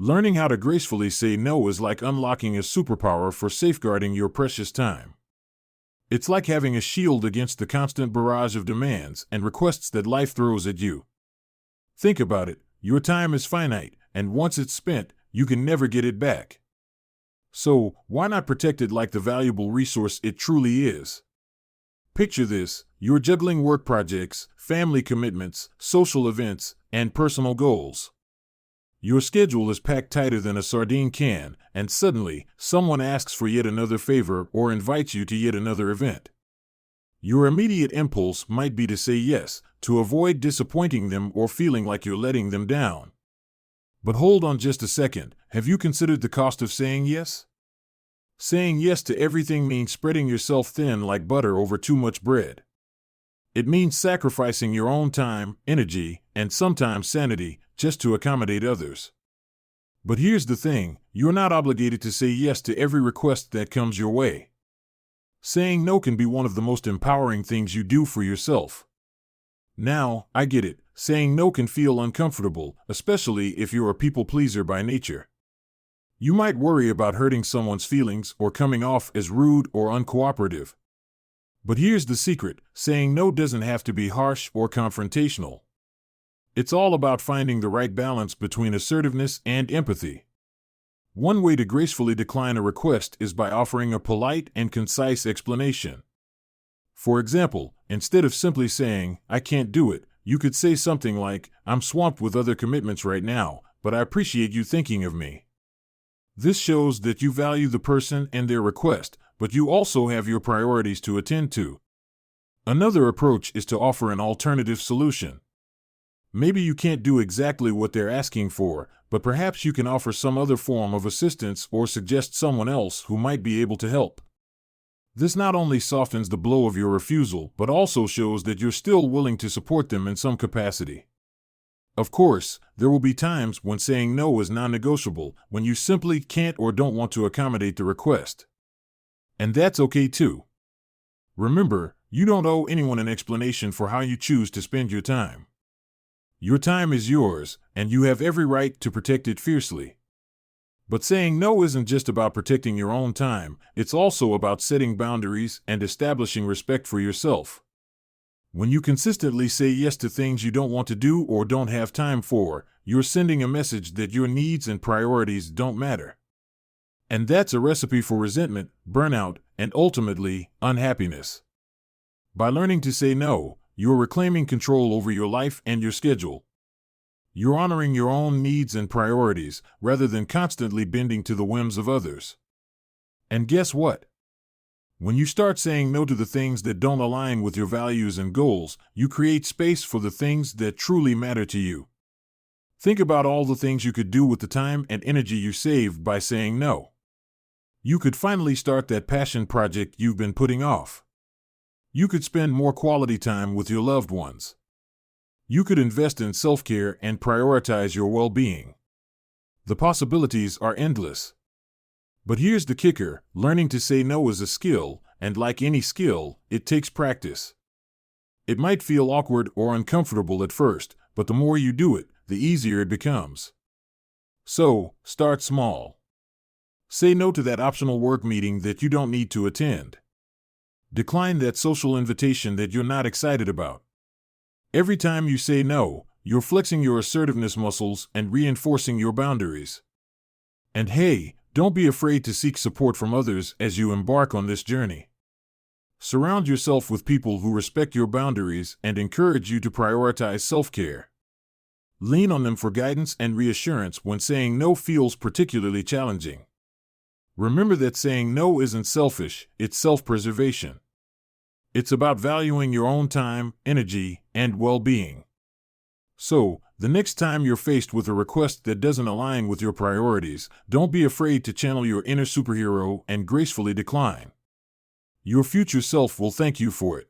Learning how to gracefully say no is like unlocking a superpower for safeguarding your precious time. It's like having a shield against the constant barrage of demands and requests that life throws at you. Think about it, your time is finite, and once it's spent, you can never get it back. So, why not protect it like the valuable resource it truly is? Picture this, you're juggling work projects, family commitments, social events, and personal goals. Your schedule is packed tighter than a sardine can, and suddenly, someone asks for yet another favor or invites you to yet another event. Your immediate impulse might be to say yes, to avoid disappointing them or feeling like you're letting them down. But hold on just a second, have you considered the cost of saying yes? Saying yes to everything means spreading yourself thin like butter over too much bread. It means sacrificing your own time, energy, and sometimes sanity, just to accommodate others. But here's the thing, you're not obligated to say yes to every request that comes your way. Saying no can be one of the most empowering things you do for yourself. Now, I get it, saying no can feel uncomfortable, especially if you're a people pleaser by nature. You might worry about hurting someone's feelings or coming off as rude or uncooperative. But here's the secret, saying no doesn't have to be harsh or confrontational. It's all about finding the right balance between assertiveness and empathy. One way to gracefully decline a request is by offering a polite and concise explanation. For example, instead of simply saying, "I can't do it," you could say something like, "I'm swamped with other commitments right now, but I appreciate you thinking of me." This shows that you value the person and their request, but you also have your priorities to attend to. Another approach is to offer an alternative solution. Maybe you can't do exactly what they're asking for, but perhaps you can offer some other form of assistance or suggest someone else who might be able to help. This not only softens the blow of your refusal, but also shows that you're still willing to support them in some capacity. Of course, there will be times when saying no is non-negotiable, when you simply can't or don't want to accommodate the request. And that's okay too. Remember, you don't owe anyone an explanation for how you choose to spend your time. Your time is yours, and you have every right to protect it fiercely. But saying no isn't just about protecting your own time, it's also about setting boundaries and establishing respect for yourself. When you consistently say yes to things you don't want to do or don't have time for, you're sending a message that your needs and priorities don't matter. And that's a recipe for resentment, burnout, and ultimately, unhappiness. By learning to say no, you're reclaiming control over your life and your schedule. You're honoring your own needs and priorities, rather than constantly bending to the whims of others. And guess what? When you start saying no to the things that don't align with your values and goals, you create space for the things that truly matter to you. Think about all the things you could do with the time and energy you saved by saying no. You could finally start that passion project you've been putting off. You could spend more quality time with your loved ones. You could invest in self-care and prioritize your well-being. The possibilities are endless. But here's the kicker, learning to say no is a skill, and like any skill, it takes practice. It might feel awkward or uncomfortable at first, but the more you do it, the easier it becomes. So, start small. Say no to that optional work meeting that you don't need to attend. Decline that social invitation that you're not excited about. Every time you say no, you're flexing your assertiveness muscles and reinforcing your boundaries. And hey, don't be afraid to seek support from others as you embark on this journey. Surround yourself with people who respect your boundaries and encourage you to prioritize self-care. Lean on them for guidance and reassurance when saying no feels particularly challenging. Remember that saying no isn't selfish, it's self-preservation. It's about valuing your own time, energy, and well-being. So, the next time you're faced with a request that doesn't align with your priorities, don't be afraid to channel your inner superhero and gracefully decline. Your future self will thank you for it.